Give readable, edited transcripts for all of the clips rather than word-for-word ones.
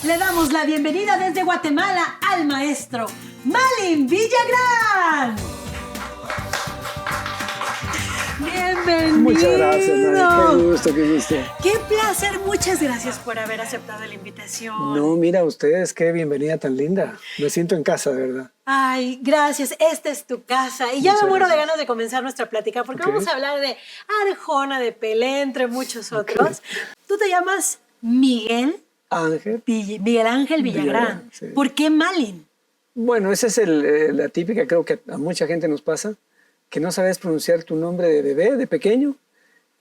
Le damos la bienvenida desde Guatemala al maestro Malin Villagrán. Bienvenido. Muchas gracias, Nani. Qué gusto, qué gusto. Qué placer. Muchas gracias por haber aceptado la invitación. No, mira ustedes, qué bienvenida tan linda. Me siento en casa, de verdad. Ay, gracias. Esta es tu casa. Y ya me muero de ganas de comenzar nuestra plática porque vamos a hablar de Arjona, de Pelé, entre muchos otros. Tú te llamas Miguel Ángel. Miguel Ángel Villagrán. Sí. ¿Por qué Malin? Bueno, esa es la típica, creo que a mucha gente nos pasa, que no sabes pronunciar tu nombre de bebé, de pequeño.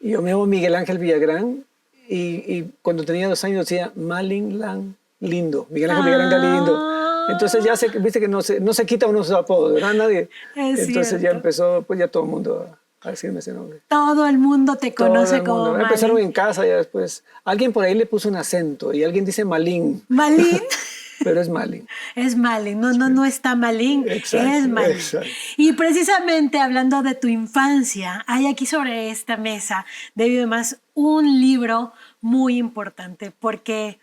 Y yo me llamo Miguel Ángel Villagrán y cuando tenía 2 años decía Malin Lan Lindo, Miguel Ángel Villagrán Galindo. Entonces ya viste que no se quita unos apodos, ¿verdad? Nadie. Entonces ya empezó, pues ya todo el mundo a decirme ese nombre. Todo el mundo te conoce como Malin. Empezaron en casa, ya después. Alguien por ahí le puso un acento y alguien dice Malin. ¿Malin? Pero es Malin. Es Malin, no está Malin, exacto, es Malin. Exacto. Y precisamente hablando de tu infancia, hay aquí sobre esta mesa, debido además, un libro muy importante, porque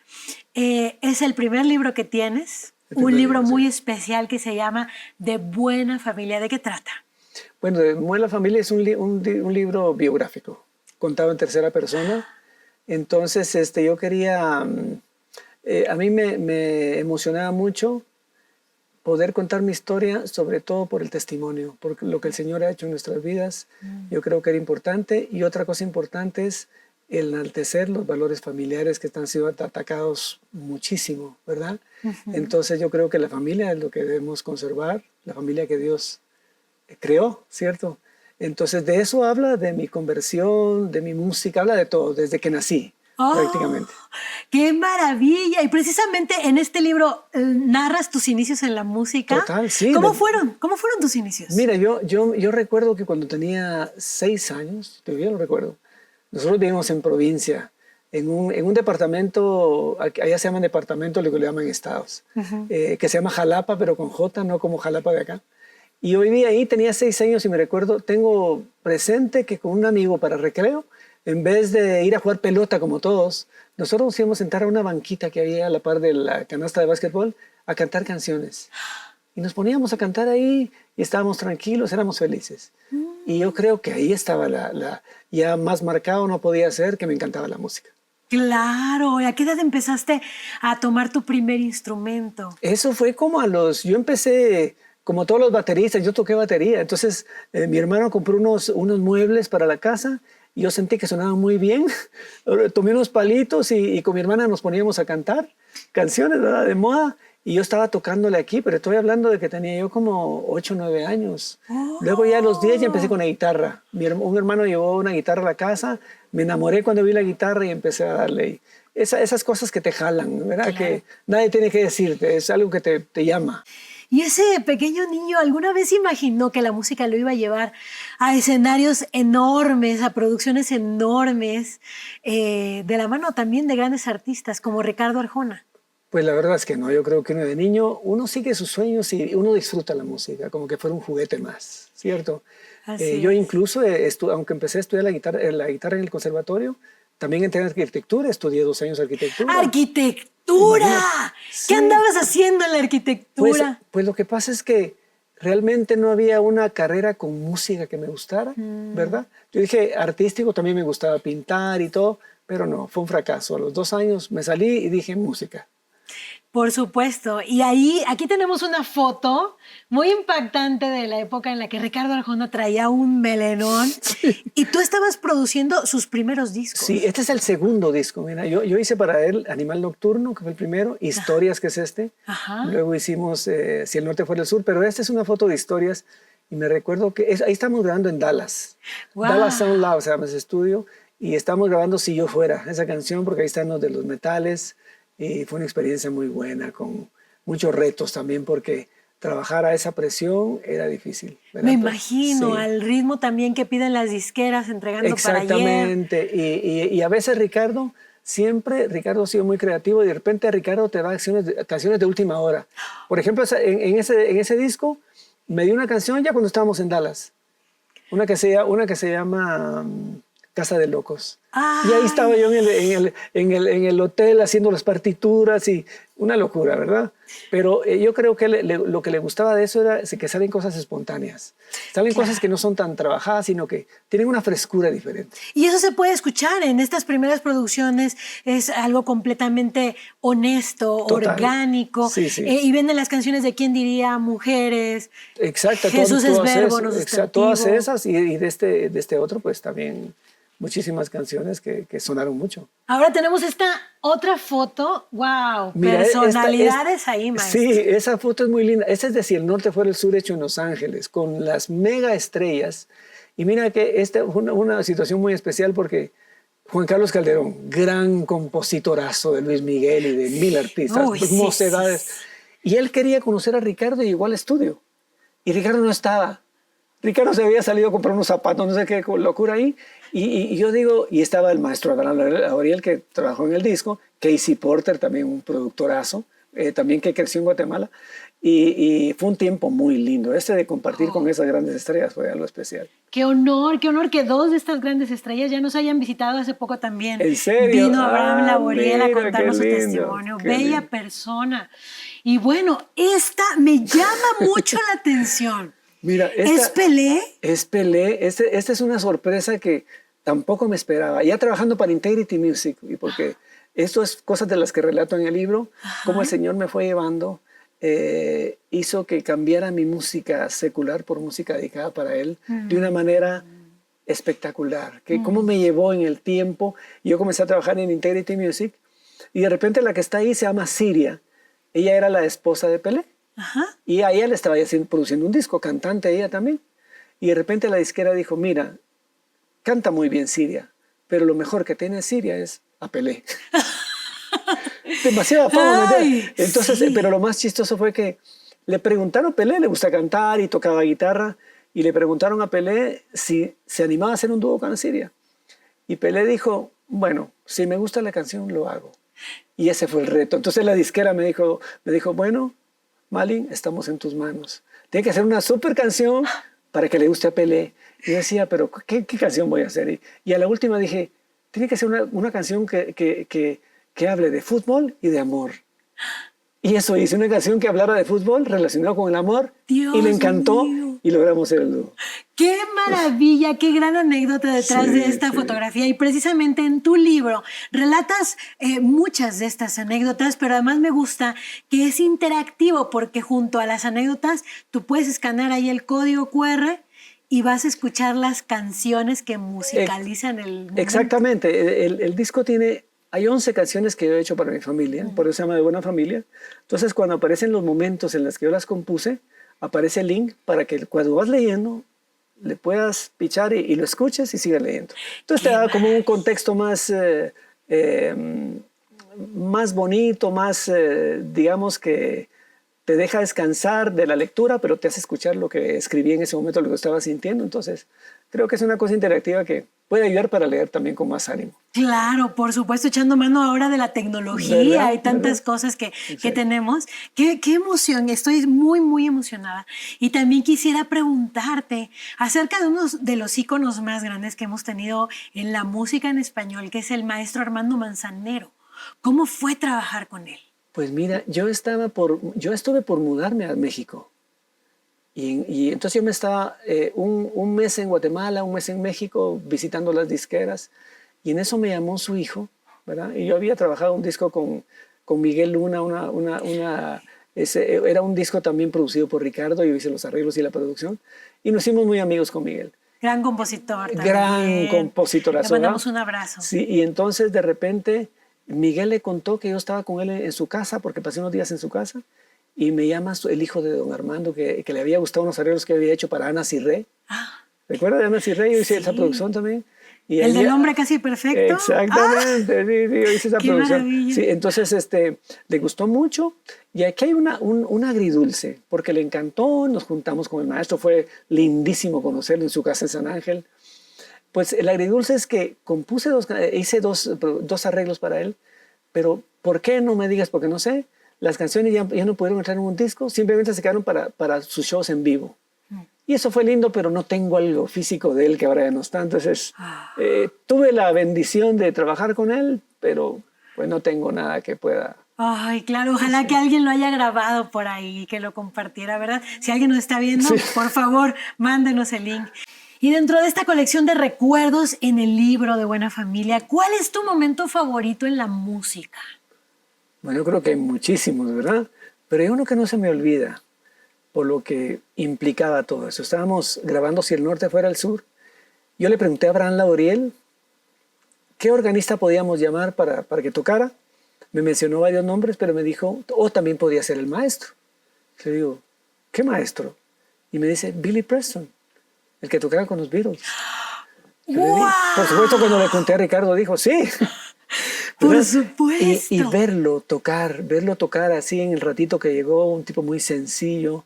es el primer libro que tienes, un libro muy especial que se llama De Buena Familia. ¿De qué trata? Bueno, De Buena Familia es un libro biográfico, contado en tercera persona. Entonces, yo quería... a mí me emocionaba mucho poder contar mi historia, sobre todo por el testimonio, por lo que el Señor ha hecho en nuestras vidas. Yo creo que era importante. Y otra cosa importante es el enaltecer los valores familiares que han sido atacados muchísimo, ¿verdad? Entonces yo creo que la familia es lo que debemos conservar, la familia que Dios creó, ¿cierto? Entonces de eso habla, de mi conversión, de mi música, habla de todo, desde que nací. Prácticamente. ¡Qué maravilla! Y precisamente en este libro narras tus inicios en la música. Total, sí. ¿Cómo fueron tus inicios? Mira, yo recuerdo que cuando tenía 6 años, todavía lo recuerdo, nosotros vivíamos en provincia, en un departamento, allá se llaman departamentos, lo que le llaman estados, que se llama Jalapa, pero con J, no como Jalapa de acá. Y yo vivía ahí, tenía 6 años y me recuerdo, tengo presente que con un amigo para recreo, en vez de ir a jugar pelota como todos, nosotros nos íbamos a sentar a una banquita que había a la par de la canasta de básquetbol a cantar canciones. Y nos poníamos a cantar ahí y estábamos tranquilos, éramos felices. Y yo creo que ahí estaba ya más marcado no podía ser que me encantaba la música. Claro, ¿y a qué edad empezaste a tomar tu primer instrumento? Eso fue como yo empecé... Como todos los bateristas, yo toqué batería. Entonces, mi hermano compró unos muebles para la casa y yo sentí que sonaban muy bien. Tomé unos palitos y con mi hermana nos poníamos a cantar canciones, ¿verdad?, de moda. Y yo estaba tocándole aquí, pero estoy hablando de que tenía yo como 8 o 9 años. Luego ya a los 10 ya empecé con la guitarra. Un hermano llevó una guitarra a la casa, me enamoré cuando vi la guitarra y empecé a darle. Esas cosas que te jalan, ¿verdad? Claro. Que nadie tiene que decirte, es algo que te llama. ¿Y ese pequeño niño alguna vez imaginó que la música lo iba a llevar a escenarios enormes, a producciones enormes, de la mano también de grandes artistas como Ricardo Arjona? Pues la verdad es que no. Yo creo que uno de niño, uno sigue sus sueños y uno disfruta la música, como que fuera un juguete más, ¿cierto? Yo incluso, aunque empecé a estudiar la guitarra en el conservatorio, también entré en arquitectura, estudié 2 años arquitectura. ¡Arquitectura! Sí. ¿Qué andabas haciendo en la arquitectura? Pues lo que pasa es que realmente no había una carrera con música que me gustara, ¿verdad? Yo dije, artístico también me gustaba pintar y todo, pero no, fue un fracaso. A los 2 años me salí y dije música. Por supuesto. Y aquí tenemos una foto muy impactante de la época en la que Ricardo Arjona traía un melenón. Sí. Y tú estabas produciendo sus primeros discos. Sí, este es el segundo disco. Mira, yo hice para él Animal Nocturno, que fue el primero, Historias, que es este. Ajá. Luego hicimos Si el norte fuera el sur, pero esta es una foto de Historias. Y me recuerdo que ahí estamos grabando en Dallas. Wow. Dallas Sound Lab, se llama ese estudio. Y estamos grabando Si yo fuera, esa canción, porque ahí están los de los metales. Y fue una experiencia muy buena, con muchos retos también, porque trabajar a esa presión era difícil, ¿verdad? Me imagino, sí. Al ritmo también que piden las disqueras entregando para ayer. Exactamente, y a veces Ricardo ha sido muy creativo y de repente Ricardo te da canciones de última hora. Por ejemplo, en ese disco me dio una canción ya cuando estábamos en Dallas, una que se llama Casa de Locos. Ay. Y ahí estaba yo en el hotel haciendo las partituras y una locura, ¿verdad? Pero yo creo que lo que le gustaba de eso era que salen cosas espontáneas. Salen cosas que no son tan trabajadas, sino que tienen una frescura diferente. Y eso se puede escuchar en estas primeras producciones, es algo completamente honesto, Total. orgánico. Sí, sí. Y vienen las canciones de ¿Quién diría? Mujeres. Exacto. Jesús es verbo, no sustantivo. Todas esas y de este otro, pues también muchísimas canciones que sonaron mucho. Ahora tenemos esta otra foto. ¡Wow! Mira, Personalidades ahí, maestro. Sí, esa foto es muy linda. Esa es de Si el norte fuera el sur, hecho en Los Ángeles, con las mega estrellas. Y mira que esta fue una situación muy especial porque Juan Carlos Calderón, gran compositorazo de Luis Miguel y de mil artistas, mocedades. Sí. Y él quería conocer a Ricardo y llegó al estudio. Y Ricardo no estaba. Ricardo se había salido a comprar unos zapatos, no sé qué locura ahí. Y yo digo, y estaba el maestro Adán Auriel, que trabajó en el disco, Casey Porter, también un productorazo, también que creció en Guatemala. Y fue un tiempo muy lindo. De compartir con esas grandes estrellas fue algo especial. Qué honor que dos de estas grandes estrellas ya nos hayan visitado hace poco también. ¿En serio? Vino Abraham Laboriel a contarnos su lindo, testimonio. Bella lindo. Persona. Y bueno, esta me llama mucho la atención. Mira, ¿Es Pelé? Es Pelé. Esta es una sorpresa que tampoco me esperaba. Ya trabajando para Integrity Music, y porque esto es cosas de las que relato en el libro, cómo el Señor me fue llevando, hizo que cambiara mi música secular por música dedicada para Él de una manera espectacular. Que cómo me llevó en el tiempo. Yo comencé a trabajar en Integrity Music y de repente la que está ahí se llama Siria. Ella era la esposa de Pelé. Y a ella le estaba produciendo un disco, cantante ella también. Y de repente la disquera dijo, mira, canta muy bien Siria, pero lo mejor que tiene Siria es a Pelé. Demasiada fama. Entonces, sí. Pero lo más chistoso fue que le preguntaron a Pelé, le gusta cantar y tocaba guitarra, y le preguntaron a Pelé si se animaba a hacer un dúo con Siria. Y Pelé dijo, bueno, si me gusta la canción, lo hago. Y ese fue el reto. Entonces la disquera me dijo, bueno, Malin, estamos en tus manos. Tiene que hacer una súper canción para que le guste a Pelé. Y yo decía, pero ¿qué canción voy a hacer? Y a la última dije, tiene que ser una canción que hable de fútbol y de amor. Y eso, hice una canción que hablara de fútbol relacionado con el amor. Dios y le encantó mío. Y logramos hacer el dúo. ¡Qué maravilla! ¡Qué gran anécdota detrás de esta fotografía! Y precisamente en tu libro relatas muchas de estas anécdotas, pero además me gusta que es interactivo porque junto a las anécdotas tú puedes escanear ahí el código QR y vas a escuchar las canciones que musicalizan el momento. Exactamente. El disco tiene... Hay 11 canciones que yo he hecho para mi familia, por eso se llama De Buena Familia. Entonces, cuando aparecen los momentos en los que yo las compuse, aparece el link para que cuando vas leyendo, le puedas pichar y lo escuches y sigas leyendo. Entonces, te da como un contexto más bonito, más, digamos que te deja descansar de la lectura, pero te hace escuchar lo que escribí en ese momento, lo que estaba sintiendo. Entonces, creo que es una cosa interactiva que puede ayudar para leer también con más ánimo. Claro, por supuesto, echando mano ahora de la tecnología. ¿Verdad? Hay tantas cosas que tenemos. Qué emoción, estoy muy, muy emocionada. Y también quisiera preguntarte acerca de uno de los íconos más grandes que hemos tenido en la música en español, que es el maestro Armando Manzanero. ¿Cómo fue trabajar con él? Pues mira, yo estuve por mudarme a México. Y entonces yo me estaba un mes en Guatemala, un mes en México, visitando las disqueras. Y en eso me llamó su hijo, ¿verdad? Y yo había trabajado un disco con Miguel Luna, era un disco también producido por Ricardo. Yo hice los arreglos y la producción. Y nos hicimos muy amigos con Miguel. Gran compositor también. Gran compositorazo. Le mandamos un abrazo. Sí, y entonces de repente Miguel le contó que yo estaba con él en su casa, porque pasé unos días en su casa. Y me llama el hijo de don Armando, que le había gustado unos arreglos que había hecho para Ana Cirré. ¿Recuerdas de Ana Cirré? Yo hice esa producción también. Y el del hombre casi perfecto. Exactamente, sí, yo hice esa producción. Maravilla. Sí, entonces le gustó mucho. Y aquí hay un agridulce, porque le encantó, nos juntamos con el maestro, fue lindísimo conocerlo en su casa en San Ángel. Pues el agridulce es que hice dos arreglos para él, pero ¿por qué? No me digas, porque no sé. Las canciones ya no pudieron entrar en un disco, simplemente se quedaron para sus shows en vivo. Y eso fue lindo, pero no tengo algo físico de él que ahora ya no está. Entonces, tuve la bendición de trabajar con él, pero pues no tengo nada que pueda. Ay, claro, ojalá que alguien lo haya grabado por ahí, que lo compartiera, ¿verdad? Si alguien nos está viendo, Sí. por favor, mándenos el link. Y dentro de esta colección de recuerdos en el libro de Buena Familia, ¿cuál es tu momento favorito en la música? Bueno, yo creo que hay muchísimos, ¿verdad? Pero hay uno que no se me olvida, por lo que implicaba todo eso. Estábamos grabando Si el Norte fuera el Sur. Yo le pregunté a Abraham Lauriel qué organista podíamos llamar para que tocara. Me mencionó varios nombres, pero me dijo, también podía ser el maestro. Le digo, ¿qué maestro? Y me dice, Billy Preston, el que tocaba con los Beatles. ¡Wow! Por supuesto, cuando le conté a Ricardo, dijo, sí. Por supuesto. Y verlo tocar así en el ratito que llegó, un tipo muy sencillo,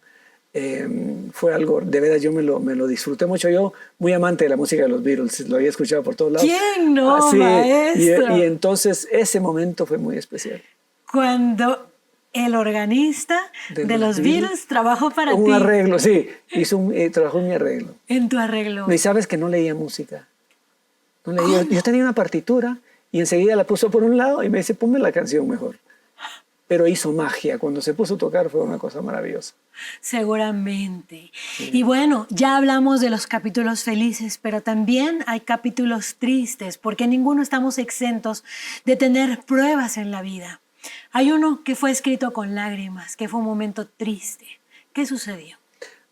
fue algo, de verdad yo me lo disfruté mucho. Yo, muy amante de la música de los Beatles, lo había escuchado por todos lados. ¿Quién no, Así, maestro? y entonces ese momento fue muy especial. Cuando el organista de los Beatles trabajó para ti. Un arreglo, sí, trabajó en mi arreglo. En tu arreglo. Y sabes que no leía música. No leía. Yo tenía una partitura y enseguida la puso por un lado y me dice, ponme la canción mejor. Pero hizo magia. Cuando se puso a tocar fue una cosa maravillosa. Seguramente. Sí. Y bueno, ya hablamos de los capítulos felices, pero también hay capítulos tristes, porque ninguno estamos exentos de tener pruebas en la vida. Hay uno que fue escrito con lágrimas, que fue un momento triste. ¿Qué sucedió?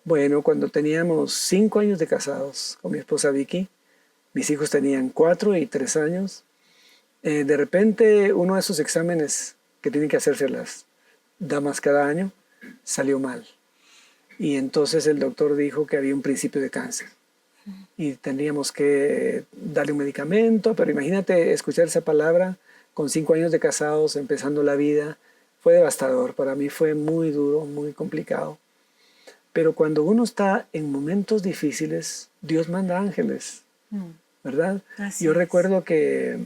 Bueno, cuando teníamos 5 años de casados con mi esposa Vicky, mis hijos tenían 4 y 3 años, de repente uno de esos exámenes que tienen que hacerse las damas cada año salió mal. Y entonces el doctor dijo que había un principio de cáncer. Y tendríamos que darle un medicamento, pero imagínate escuchar esa palabra con 5 años de casados, empezando la vida. Fue devastador, para mí fue muy duro, muy complicado. Pero cuando uno está en momentos difíciles, Dios manda ángeles, ¿verdad? Yo recuerdo que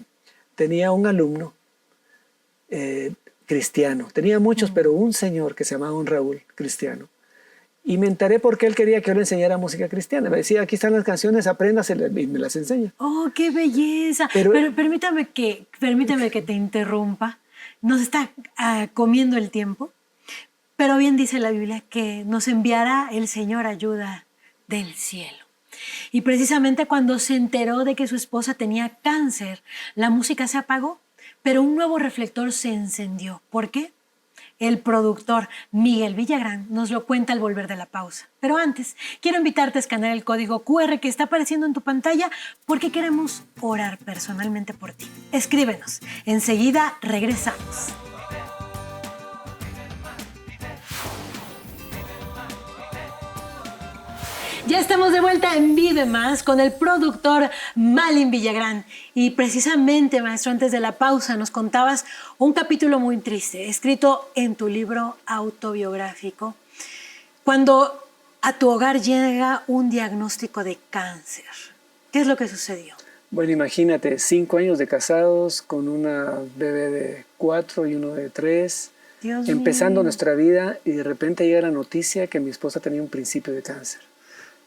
tenía un alumno cristiano, tenía muchos, pero un señor que se llamaba don Raúl, cristiano. Y me enteré porque él quería que yo le enseñara música cristiana. Me decía, aquí están las canciones, apréndaselas, y me las enseña. ¡Oh, qué belleza! Pero permítame que te interrumpa. Nos está comiendo el tiempo. Pero bien dice la Biblia que nos enviará el Señor ayuda del cielo. Y precisamente cuando se enteró de que su esposa tenía cáncer, la música se apagó, pero un nuevo reflector se encendió. ¿Por qué? El productor Miguel Villagrán nos lo cuenta al volver de la pausa. Pero antes, quiero invitarte a escanear el código QR que está apareciendo en tu pantalla porque queremos orar personalmente por ti. Escríbenos. Enseguida regresamos. Ya estamos de vuelta en Vive Más con el productor Malin Villagrán. Y precisamente, maestro, antes de la pausa nos contabas un capítulo muy triste, escrito en tu libro autobiográfico, cuando a tu hogar llega un diagnóstico de cáncer. ¿Qué es lo que sucedió? Bueno, imagínate, 5 años de casados con una bebé de 4 y uno de 3, empezando nuestra vida, y de repente llega la noticia que mi esposa tenía un principio de cáncer.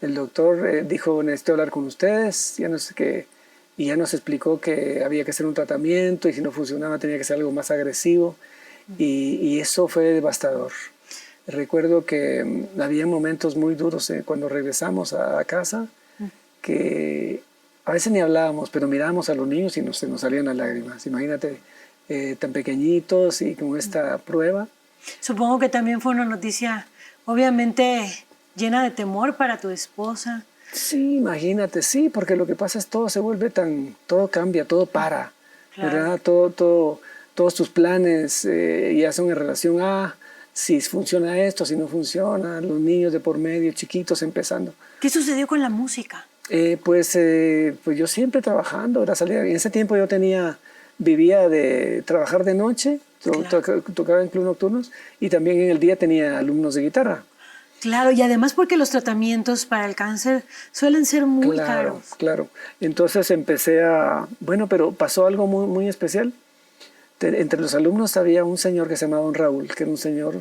El doctor dijo, necesito hablar con ustedes, ya nos explicó que había que hacer un tratamiento y si no funcionaba tenía que ser algo más agresivo, y eso fue devastador. Recuerdo que había momentos muy duros cuando regresamos a casa, que a veces ni hablábamos, pero mirábamos a los niños y se nos salían las lágrimas. Imagínate, tan pequeñitos y con esta prueba. Supongo que también fue una noticia, obviamente, llena de temor para tu esposa. Sí, imagínate, sí, porque lo que pasa es todo se vuelve todo cambia, todo para, claro. ¿Verdad? Todos tus planes ya son en relación a si funciona esto, si no funciona, los niños de por medio, chiquitos empezando. ¿Qué sucedió con la música? Pues yo siempre trabajando, en ese tiempo yo vivía de trabajar de noche, claro. Tocaba en club nocturnos y también en el día tenía alumnos de guitarra. Claro, y además porque los tratamientos para el cáncer suelen ser muy caros. Claro, entonces pero pasó algo muy, muy especial. Entre los alumnos había un señor que se llamaba don Raúl, que era un señor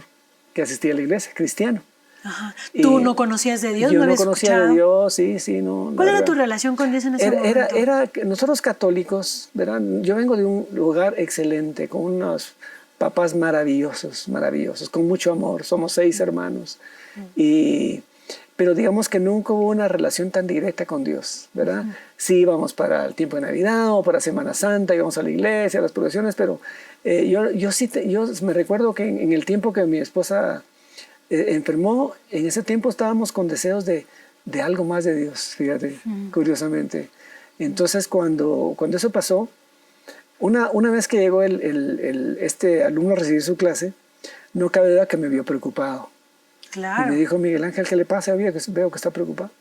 que asistía a la iglesia, cristiano. Ajá. Y ¿Tú no conocías de Dios? yo ¿No no habías conocía escuchado? de Dios, sí, no. ¿Cuál la era tu verdad. relación con Dios en ese momento? Era nosotros católicos, ¿verdad? Yo vengo de un lugar excelente, con unos papás maravillosos, maravillosos, con mucho amor. Somos 6 hermanos. Pero digamos que nunca hubo una relación tan directa con Dios, ¿verdad? Sí íbamos para el tiempo de Navidad o para Semana Santa, íbamos a la iglesia, a las procesiones, pero yo me recuerdo que en el tiempo que mi esposa enfermó, en ese tiempo estábamos con deseos de algo más de Dios, fíjate, curiosamente. Entonces, cuando eso pasó, una vez que llegó este alumno a recibir su clase, no cabe duda que me vio preocupado. Y me Claro. dijo, Miguel Ángel, ¿qué le pasa? Veo que está preocupado.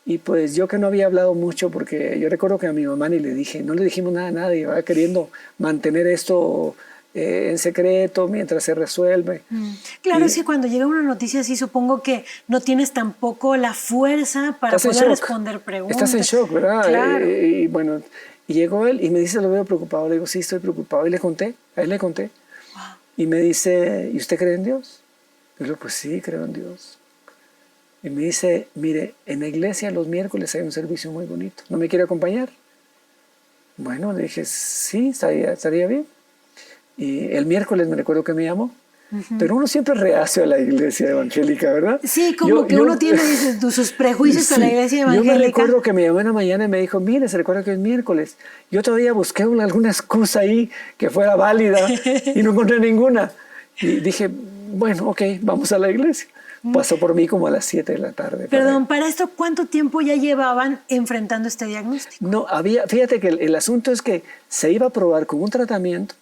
Y pues yo que no había hablado mucho, porque yo recuerdo que a mi mamá ni le dije, no le dijimos nada a nadie, iba queriendo mantener esto en secreto mientras se resuelve. Claro, Y es que cuando llega una noticia así, supongo que no tienes tampoco la fuerza para estás en poder shock. responder Estás en preguntas. shock, ¿verdad? Claro. Y bueno, y llegó él y me dice, lo veo preocupado. Le digo, sí, estoy preocupado. Y le conté, a él le conté. Y me dice, ¿y usted cree en Dios? Y yo le digo, pues sí, creo en Dios. Y me dice, mire, en la iglesia los miércoles hay un servicio muy bonito. ¿No me quiere acompañar? Bueno, le dije, sí, estaría bien. Y el miércoles me recuerdo que me llamó. Pero uno siempre es reacio a la iglesia evangélica, ¿verdad? Sí, como que uno tiene dices, sus prejuicios con la Sí, iglesia yo me evangélica. recuerdo que me llamó en la mañana y me dijo, mire, se recuerda que es miércoles. Yo todavía busqué alguna excusa ahí que fuera válida y no encontré ninguna. Y dije, bueno, ok, vamos a la iglesia. Pasó por mí como a las 7 de la tarde. Perdón, para esto, ¿cuánto tiempo ya llevaban enfrentando este diagnóstico? No, fíjate que el asunto es que se iba a probar con un tratamiento,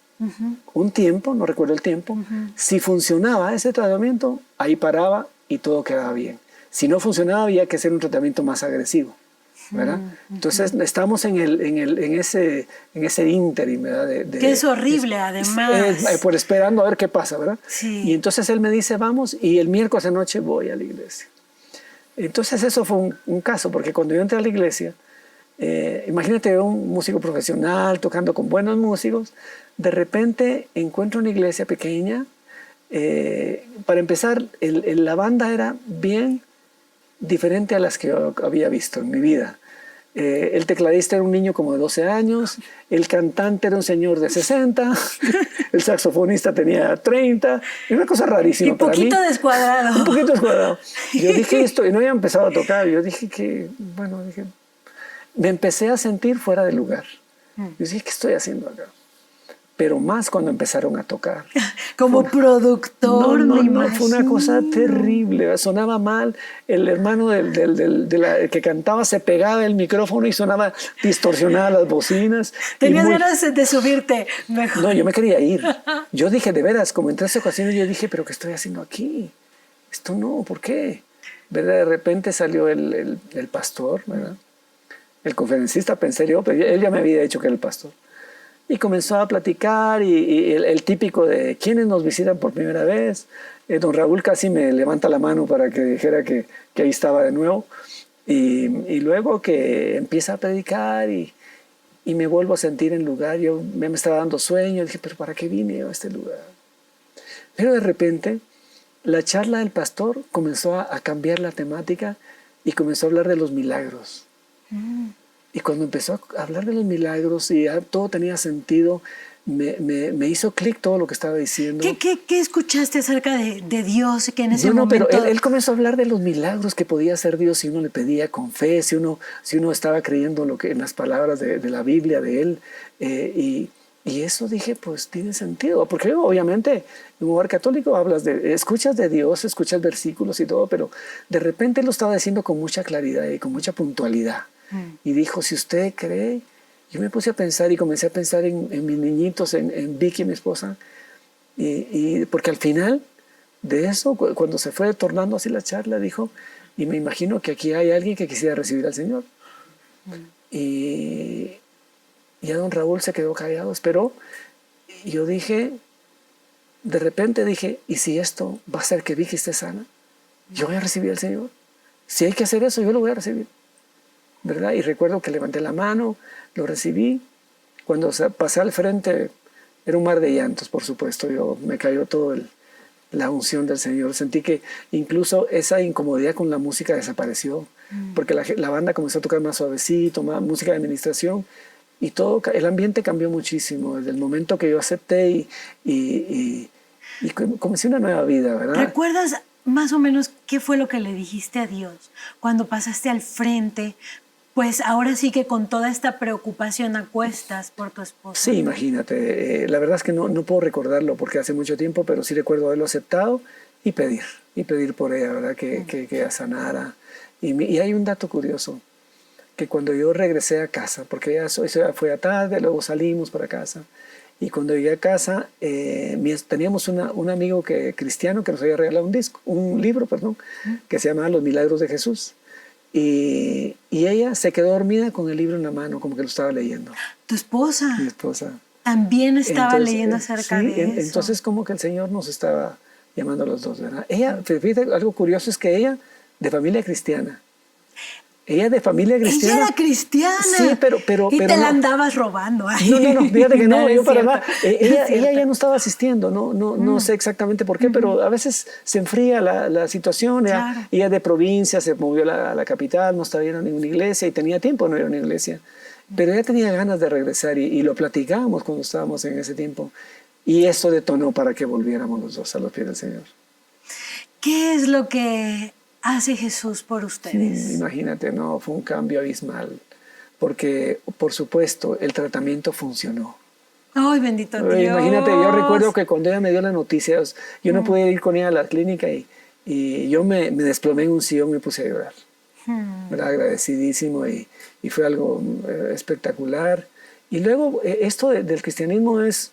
un tiempo, no recuerdo el tiempo. Si funcionaba ese tratamiento, ahí paraba y todo quedaba bien. Si no funcionaba, había que hacer un tratamiento más agresivo, ¿verdad? Entonces, estamos en ese ínterim, ¿verdad? Que es horrible, además. Por esperando a ver qué pasa, ¿verdad? Sí. Y entonces él me dice, vamos, y el miércoles de noche voy a la iglesia. Entonces eso fue un caso, porque cuando yo entré a la iglesia, imagínate un músico profesional tocando con buenos músicos, de repente encuentro una iglesia pequeña. Para empezar, la banda era bien diferente a las que yo había visto en mi vida. El tecladista era un niño como de 12 años, el cantante era un señor de 60, el saxofonista tenía 30, era una cosa rarísima Y para mí. poquito descuadrado. Un poquito descuadrado. Yo dije esto, y no había empezado a tocar, yo dije que, bueno, me empecé a sentir fuera de lugar. Yo dije, ¿qué estoy haciendo acá? Pero más cuando empezaron a tocar. Como productor, me No, fue una cosa imagino. terrible. Sonaba mal. El hermano el que cantaba se pegaba el micrófono y sonaba distorsionada las bocinas. Tenías ganas de subirte mejor. No, yo me quería ir. Yo dije, de veras, como en 3 ocasiones, yo dije, ¿pero qué estoy haciendo aquí? Esto no, ¿por qué? ¿Verdad? De repente salió el pastor, ¿verdad? El conferencista, pensé yo, pero él ya me había dicho que era el pastor. Y comenzó a platicar y el típico de quienes nos visitan por primera vez. Don Raúl casi me levanta la mano para que dijera que ahí estaba de nuevo. Y luego que empieza a predicar y me vuelvo a sentir en lugar. Yo me estaba dando sueño. Dije, ¿pero para qué vine yo a este lugar? Pero de repente la charla del pastor comenzó a cambiar la temática y comenzó a hablar de los milagros. Y cuando empezó a hablar de los milagros y ya todo tenía sentido, me hizo clic todo lo que estaba diciendo. ¿Qué escuchaste acerca de Dios que en ese No, momento? pero él comenzó a hablar de los milagros que podía hacer Dios si uno le pedía con fe, si uno estaba creyendo en las palabras de la Biblia de él. Y eso dije, pues tiene sentido, porque obviamente en un lugar católico escuchas de Dios, escuchas versículos y todo, pero de repente lo estaba diciendo con mucha claridad y con mucha puntualidad. Y dijo, si usted cree, yo me puse a pensar y comencé a pensar en mis niñitos, en Vicky, mi esposa, y porque al final de eso, cuando se fue tornando así la charla, dijo, y me imagino que aquí hay alguien que quisiera recibir al Señor. Y ya don Raúl se quedó callado, esperó, y yo dije, de repente dije, ¿y si esto va a hacer que Vicky esté sana? Yo voy a recibir al Señor. Si hay que hacer eso, yo lo voy a recibir. ¿Verdad? Y recuerdo que levanté la mano, lo recibí. Cuando pasé al frente, era un mar de llantos, por supuesto. Me cayó todo la unción del Señor. Sentí que incluso esa incomodidad con la música desapareció, porque la banda comenzó a tocar más suavecito, más música de administración, y todo, el ambiente cambió muchísimo desde el momento que yo acepté y comencé una nueva vida, ¿verdad? ¿Recuerdas más o menos qué fue lo que le dijiste a Dios cuando pasaste al frente? Pues ahora sí que con toda esta preocupación a cuestas por tu esposa. Sí, imagínate. La verdad es que no puedo recordarlo porque hace mucho tiempo, pero sí recuerdo haberlo aceptado y pedir por ella, ¿verdad? Que ella sanara. Y hay un dato curioso, que cuando yo regresé a casa, porque eso ya fue a tarde, luego salimos para casa, y cuando llegué a casa, teníamos un amigo cristiano que nos había regalado un libro, que se llamaba Los Milagros de Jesús. Y ella se quedó dormida con el libro en la mano, como que lo estaba leyendo. ¿Tu esposa? Mi esposa. También estaba leyendo acerca de eso. Entonces como que el Señor nos estaba llamando a los dos, ¿verdad? Ella, fíjate, algo curioso es que ella, de familia cristiana. Ella de familia cristiana. Ella era cristiana. Sí, pero y te no. la andabas robando. Ay. No, fíjate que no, yo para nada. Ella cierto. ya no estaba asistiendo, no sé exactamente por qué, pero a veces se enfría la situación. Claro. Ella de provincia se movió a la capital, no estaba yendo a ninguna iglesia y tenía tiempo de no ir a una iglesia. Pero ella tenía ganas de regresar y lo platicábamos cuando estábamos en ese tiempo. Y eso detonó para que volviéramos los dos a los pies del Señor. ¿Qué es lo que hace Jesús por ustedes? Imagínate, no, fue un cambio abismal. Porque, por supuesto, el tratamiento funcionó. ¡Ay, bendito Dios! Imagínate, yo recuerdo que cuando ella me dio las noticias, yo no pude ir con ella a la clínica y yo me desplomé en un sillón y me puse a llorar. Era agradecidísimo y fue algo espectacular. Y luego, esto del cristianismo no es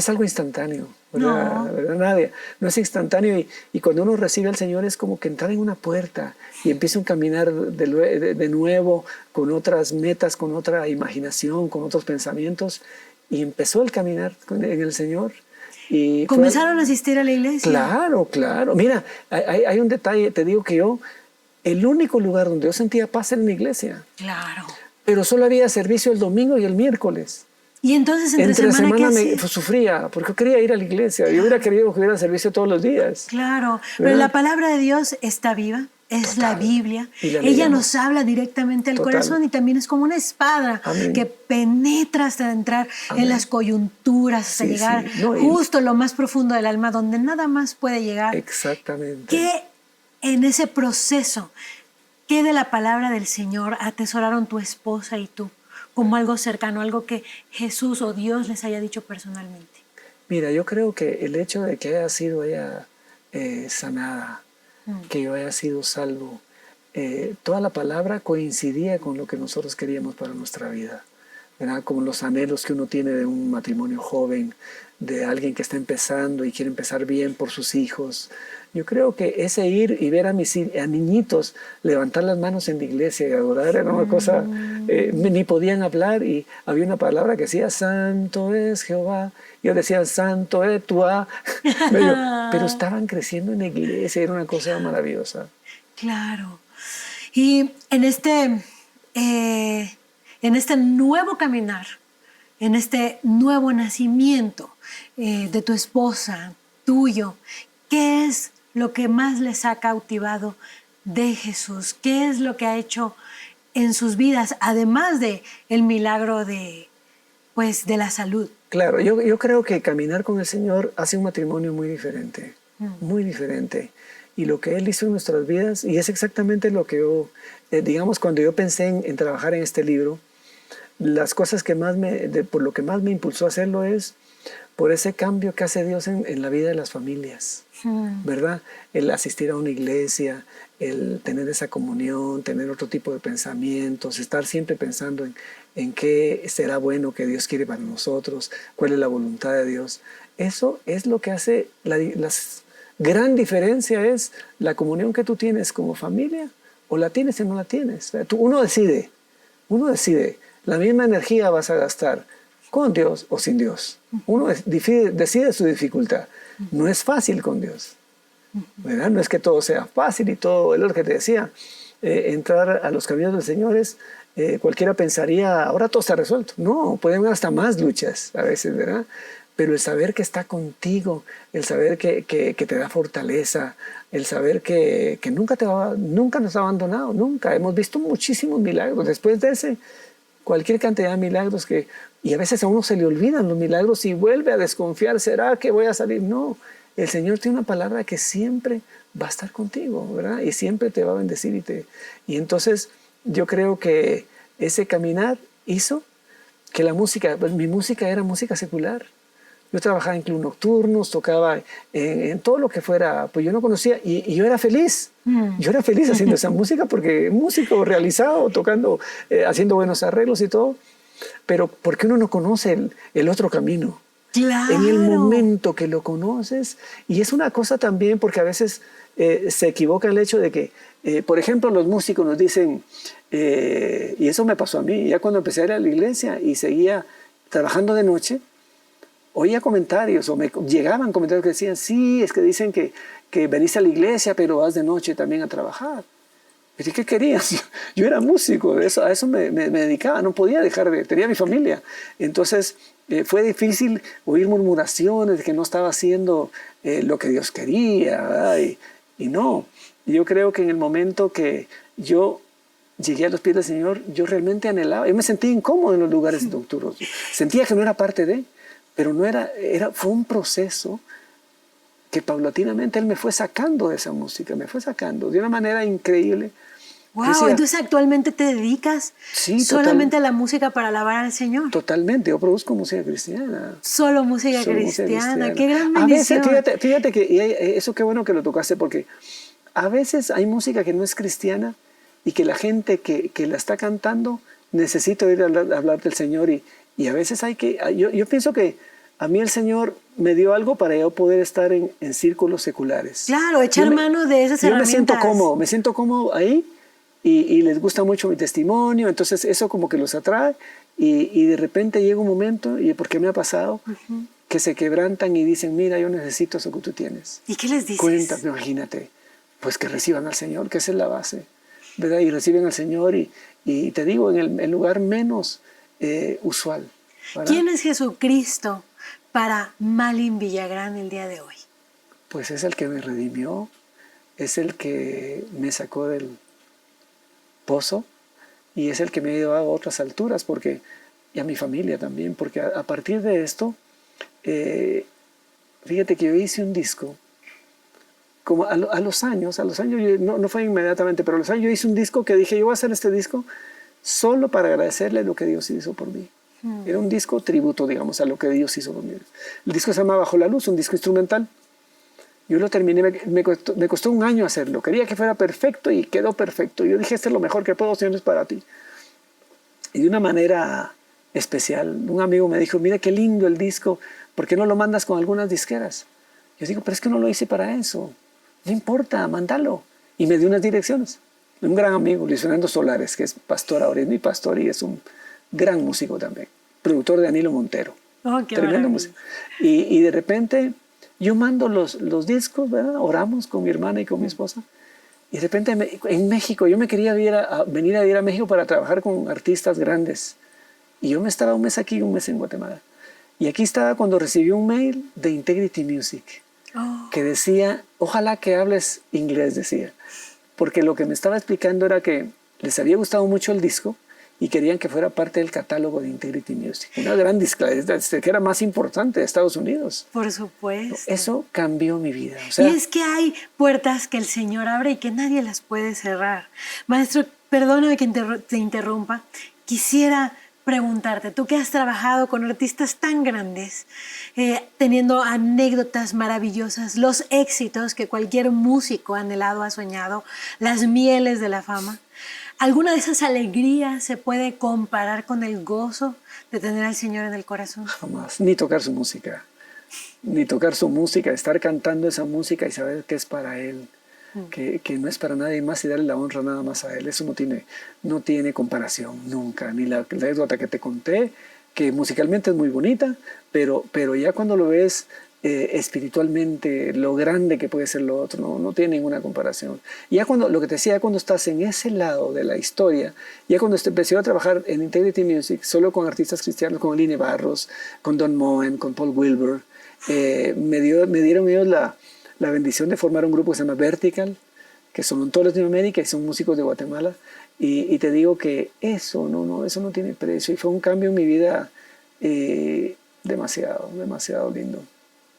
algo instantáneo, ¿verdad? No. ¿Verdad? Nadie. No es instantáneo y cuando uno recibe al Señor es como que entrar en una puerta y empieza a caminar de nuevo con otras metas, con otra imaginación, con otros pensamientos. Y empezó el caminar en el Señor. Y ¿comenzaron a asistir a la iglesia? Claro. Mira, hay un detalle, te digo que el único lugar donde yo sentía paz era en la iglesia. Claro. Pero solo había servicio el domingo y el miércoles. Y entonces entre semana ¿qué sufría porque yo quería ir a la iglesia. Yo hubiera querido que hubiera servicio todos los días. Claro, pero la palabra de Dios está viva, es Total. la Biblia. La ella nos habla directamente al corazón y también es como una espada que penetra hasta entrar en las coyunturas, hasta llegar justo lo más profundo del alma, donde nada más puede llegar. Exactamente. ¿Qué en ese proceso, qué de la palabra del Señor atesoraron tu esposa y tú? Como algo cercano, algo que Jesús o Dios les haya dicho personalmente. Mira, yo creo que el hecho de que haya sido ella sanada, que yo haya sido salvo, toda la palabra coincidía con lo que nosotros queríamos para nuestra vida, ¿verdad? Como los anhelos que uno tiene de un matrimonio joven, de alguien que está empezando y quiere empezar bien por sus hijos. Yo creo que ese ir y ver a niñitos levantar las manos en la iglesia y adorar era una cosa, ni podían hablar y había una palabra que decía, Santo es Jehová. Yo decía, Santo es Tuá. Pero estaban creciendo en la iglesia, era una cosa maravillosa. Claro. Y en este nuevo caminar, en este nuevo nacimiento de tu esposa, tuyo, ¿qué es lo que más les ha cautivado de Jesús? ¿Qué es lo que ha hecho en sus vidas, además de el milagro de la salud? Claro, yo creo que caminar con el Señor hace un matrimonio muy diferente, muy diferente. Y lo que Él hizo en nuestras vidas, y es exactamente lo que yo, digamos, cuando yo pensé en trabajar en este libro, las cosas que por lo que más me impulsó a hacerlo es por ese cambio que hace Dios en la vida de las familias, ¿verdad? El asistir a una iglesia, el tener esa comunión, tener otro tipo de pensamientos, estar siempre pensando en qué será bueno que Dios quiere para nosotros, cuál es la voluntad de Dios. Eso es lo que hace la gran diferencia, es la comunión que tú tienes como familia, o la tienes o no la tienes. Uno decide, la misma energía vas a gastar con Dios o sin Dios. Uno decide su dificultad. No es fácil con Dios, ¿verdad? No es que todo sea fácil y todo, es lo que te decía, entrar a los caminos del Señor es, cualquiera pensaría, ahora todo está resuelto. No, pueden haber hasta más luchas a veces, ¿verdad? pero el saber que está contigo, el saber que te da fortaleza, el saber que nunca nos ha abandonado, nunca. Hemos visto muchísimos milagros. Después de ese, cualquier cantidad de milagros y a veces a uno se le olvidan los milagros y vuelve a desconfiar, ¿será que voy a salir? No, el Señor tiene una palabra que siempre va a estar contigo, ¿verdad? Y siempre te va a bendecir. Y entonces yo creo que ese caminar hizo que la música, pues mi música era música secular. Yo trabajaba en club nocturnos, tocaba en todo lo que fuera, pues yo no conocía y yo era feliz. Yo era feliz haciendo esa música porque músico realizado, tocando, haciendo buenos arreglos y todo, pero porque uno no conoce el otro camino. Claro. En el momento que lo conoces, y es una cosa también porque a veces se equivoca el hecho de que, por ejemplo, los músicos nos dicen, y eso me pasó a mí, ya cuando empecé a ir a la iglesia y seguía trabajando de noche, oía comentarios o me llegaban comentarios que decían, sí, es que dicen que venís a la iglesia, pero vas de noche también a trabajar. ¿Y qué querías? Yo era músico, a eso me dedicaba, no podía dejar tenía mi familia. Entonces fue difícil oír murmuraciones de que no estaba haciendo lo que Dios quería, ¿verdad? Y no, yo creo que en el momento que yo llegué a los pies del Señor, yo realmente anhelaba, yo me sentía incómodo en los lugares nocturnos, sentía que no era parte de, pero no fue un proceso que paulatinamente Él me fue sacando de esa música, me fue sacando de una manera increíble. Wow, decía, entonces actualmente te dedicas solamente a la música para alabar al Señor. Totalmente, yo produzco música cristiana. Solo música cristiana, qué gran bendición. A veces, fíjate que eso qué bueno que lo tocaste, porque a veces hay música que no es cristiana y que la gente que la está cantando necesita oír hablar del Señor y a veces yo pienso que a mí el Señor me dio algo para yo poder estar en círculos seculares. Claro, echar mano de esas herramientas. Yo me siento cómodo ahí y les gusta mucho mi testimonio, entonces eso como que los atrae y de repente llega un momento, y porque me ha pasado, que se quebrantan y dicen, mira, yo necesito eso que tú tienes. ¿Y qué les dices? Cuéntame, imagínate, pues que reciban al Señor, que esa es la base, ¿verdad? Y reciben al Señor y te digo, en el lugar menos usual. ¿Verdad? ¿Quién es Jesucristo para Malin Villagrán el día de hoy? Pues es el que me redimió, es el que me sacó del pozo y es el que me ha llevado a otras alturas, y a mi familia también, porque a partir de esto, fíjate que yo hice un disco, como a los años, no fue inmediatamente, pero a los años yo hice un disco que dije, yo voy a hacer este disco solo para agradecerle lo que Dios hizo por mí. Era un disco tributo, digamos, a lo que Dios hizo por mí. El disco se llama Bajo la Luz, un disco instrumental. Yo lo terminé, me costó un año hacerlo. Quería que fuera perfecto y quedó perfecto. Yo dije, este es lo mejor que puedo, Señor, es para ti. Y de una manera especial, un amigo me dijo, mira qué lindo el disco, ¿por qué no lo mandas con algunas disqueras? Yo digo, pero es que no lo hice para eso. No importa, mándalo. Y me dio unas direcciones. Un gran amigo, Luis Fernando Solares, que es pastor ahora, es mi pastor y es un gran músico también, productor de Danilo Montero. Oh, qué tremendo músico. Y de repente yo mando los discos, ¿verdad? Oramos con mi hermana y con mi esposa. Y de repente en México, yo me quería venir a vivir a México para trabajar con artistas grandes. Y yo me estaba un mes aquí y un mes en Guatemala. Y aquí estaba cuando recibí un mail de Integrity Music, que decía, ojalá que hables inglés, decía. Porque lo que me estaba explicando era que les había gustado mucho el disco y querían que fuera parte del catálogo de Integrity Music. Una gran disquera que era más importante de Estados Unidos. Por supuesto. Eso cambió mi vida. Y es que hay puertas que el Señor abre y que nadie las puede cerrar. Maestro, perdóname que te interrumpa. Quisiera preguntarte, tú que has trabajado con artistas tan grandes, teniendo anécdotas maravillosas, los éxitos que cualquier músico anhelado ha soñado, las mieles de la fama, ¿alguna de esas alegrías se puede comparar con el gozo de tener al Señor en el corazón? Jamás, ni tocar su música, estar cantando esa música y saber que es para Él, que no es para nadie más y darle la honra nada más a Él. Eso no tiene comparación nunca, ni la anécdota que te conté, que musicalmente es muy bonita, pero ya cuando lo ves espiritualmente, lo grande que puede ser lo otro, no tiene ninguna comparación. Ya cuando, lo que te decía, ya cuando estás en ese lado de la historia, ya cuando empecé a trabajar en Integrity Music, solo con artistas cristianos, con Aline Barros, con Don Moen, con Paul Wilbur, me dieron ellos la bendición de formar un grupo que se llama Vertical, que son todos de Latinoamérica y son músicos de Guatemala. Y te digo que eso no tiene precio. Y fue un cambio en mi vida demasiado lindo.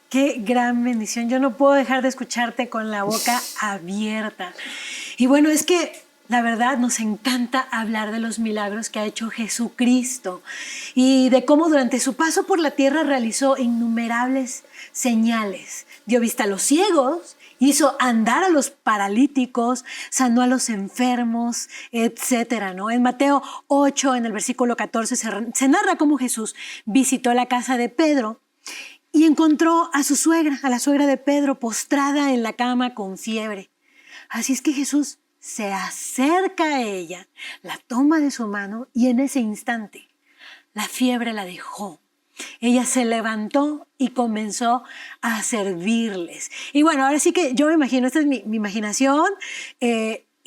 Qué gran bendición. Yo no puedo dejar de escucharte con la boca abierta. Y bueno, es que la verdad nos encanta hablar de los milagros que ha hecho Jesucristo y de cómo durante su paso por la tierra realizó innumerables señales. Dio vista a los ciegos, hizo andar a los paralíticos, sanó a los enfermos, etcétera, ¿no? En Mateo 8, en el versículo 14, se narra cómo Jesús visitó la casa de Pedro y encontró a su suegra, a la suegra de Pedro, postrada en la cama con fiebre. Así es que Jesús se acerca a ella, la toma de su mano y en ese instante la fiebre la dejó. Ella se levantó y comenzó a servirles. Y bueno, ahora sí que yo me imagino, esta es mi imaginación,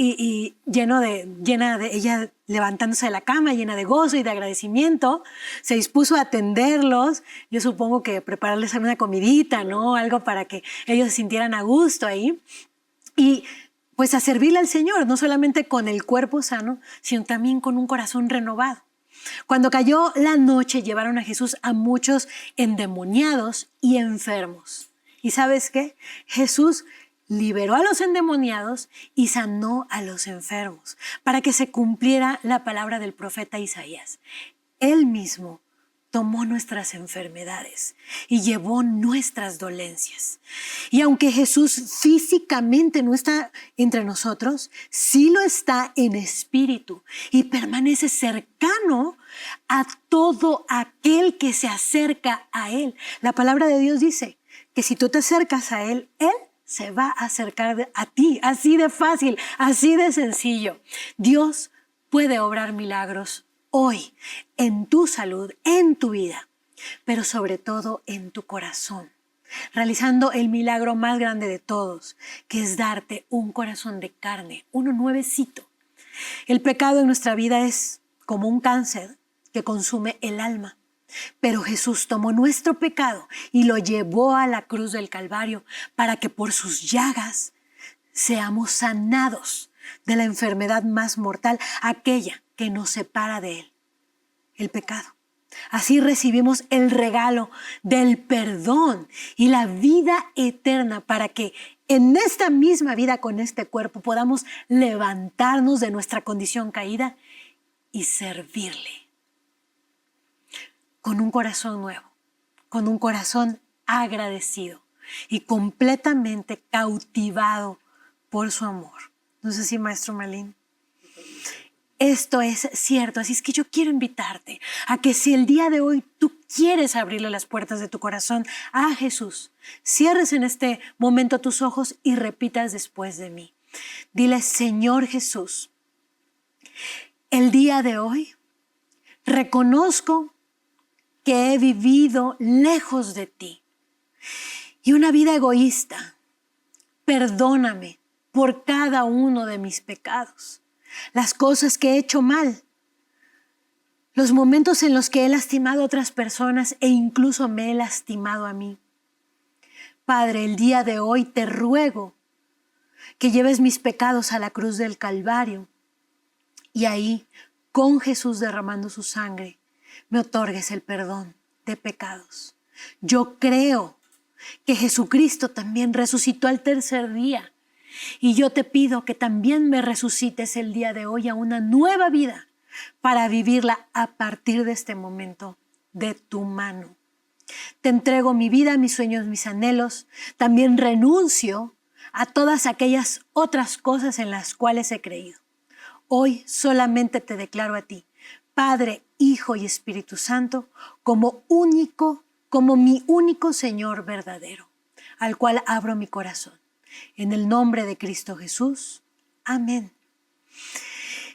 y llena de ella levantándose de la cama, llena de gozo y de agradecimiento, se dispuso a atenderlos. Yo supongo que prepararles una comidita, ¿no? Algo para que ellos se sintieran a gusto ahí. Y pues a servirle al Señor, no solamente con el cuerpo sano, sino también con un corazón renovado. Cuando cayó la noche, llevaron a Jesús a muchos endemoniados y enfermos. ¿Y sabes qué? Jesús liberó a los endemoniados y sanó a los enfermos para que se cumpliera la palabra del profeta Isaías. Él mismo tomó nuestras enfermedades y llevó nuestras dolencias. Y aunque Jesús físicamente no está entre nosotros, sí lo está en espíritu y permanece cercano a todo aquel que se acerca a Él. La palabra de Dios dice que si tú te acercas a Él, Él se va a acercar a ti, así de fácil, así de sencillo. Dios puede obrar milagros hoy en tu salud, en tu vida, pero sobre todo en tu corazón, realizando el milagro más grande de todos, que es darte un corazón de carne, uno nuevecito. El pecado en nuestra vida es como un cáncer que consume el alma. Pero Jesús tomó nuestro pecado y lo llevó a la cruz del Calvario para que por sus llagas seamos sanados de la enfermedad más mortal, aquella que nos separa de Él, el pecado. Así recibimos el regalo del perdón y la vida eterna para que en esta misma vida con este cuerpo podamos levantarnos de nuestra condición caída y servirle. Con un corazón nuevo, con un corazón agradecido y completamente cautivado por su amor. ¿No es así, Maestro Merlín? Esto es cierto, así es que yo quiero invitarte a que si el día de hoy tú quieres abrirle las puertas de tu corazón a Jesús, cierres en este momento tus ojos y repitas después de mí. Dile: Señor Jesús, el día de hoy reconozco que he vivido lejos de ti y una vida egoísta. Perdóname por cada uno de mis pecados, las cosas que he hecho mal, los momentos en los que he lastimado a otras personas e incluso me he lastimado a mí. Padre, el día de hoy te ruego que lleves mis pecados a la cruz del Calvario y ahí, con Jesús derramando su sangre, me otorgues el perdón de pecados. Yo creo que Jesucristo también resucitó al tercer día y yo te pido que también me resucites el día de hoy a una nueva vida para vivirla a partir de este momento de tu mano. Te entrego mi vida, mis sueños, mis anhelos. También renuncio a todas aquellas otras cosas en las cuales he creído. Hoy solamente te declaro a ti, Padre, Hijo y Espíritu Santo, como mi único Señor verdadero, al cual abro mi corazón. En el nombre de Cristo Jesús. Amén.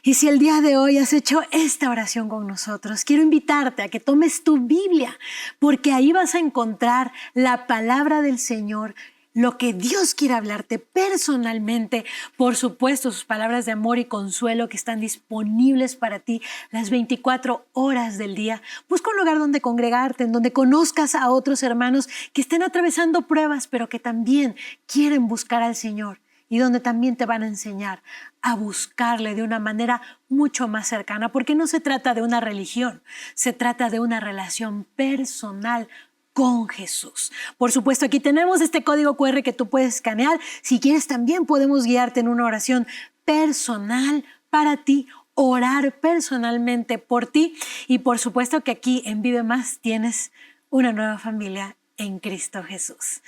Y si el día de hoy has hecho esta oración con nosotros, quiero invitarte a que tomes tu Biblia, porque ahí vas a encontrar la palabra del Señor, lo que Dios quiere hablarte personalmente, por supuesto, sus palabras de amor y consuelo que están disponibles para ti las 24 horas del día. Busca un lugar donde congregarte, en donde conozcas a otros hermanos que estén atravesando pruebas, pero que también quieren buscar al Señor y donde también te van a enseñar a buscarle de una manera mucho más cercana, porque no se trata de una religión, se trata de una relación personal con Jesús. Por supuesto, aquí tenemos este código QR que tú puedes escanear. Si quieres, también podemos guiarte en una oración personal para ti, orar personalmente por ti. Y por supuesto que aquí en Vive Más tienes una nueva familia en Cristo Jesús.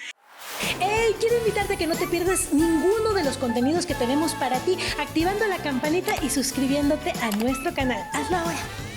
¡Hey! Quiero invitarte a que no te pierdas ninguno de los contenidos que tenemos para ti, activando la campanita y suscribiéndote a nuestro canal. Hazlo ahora.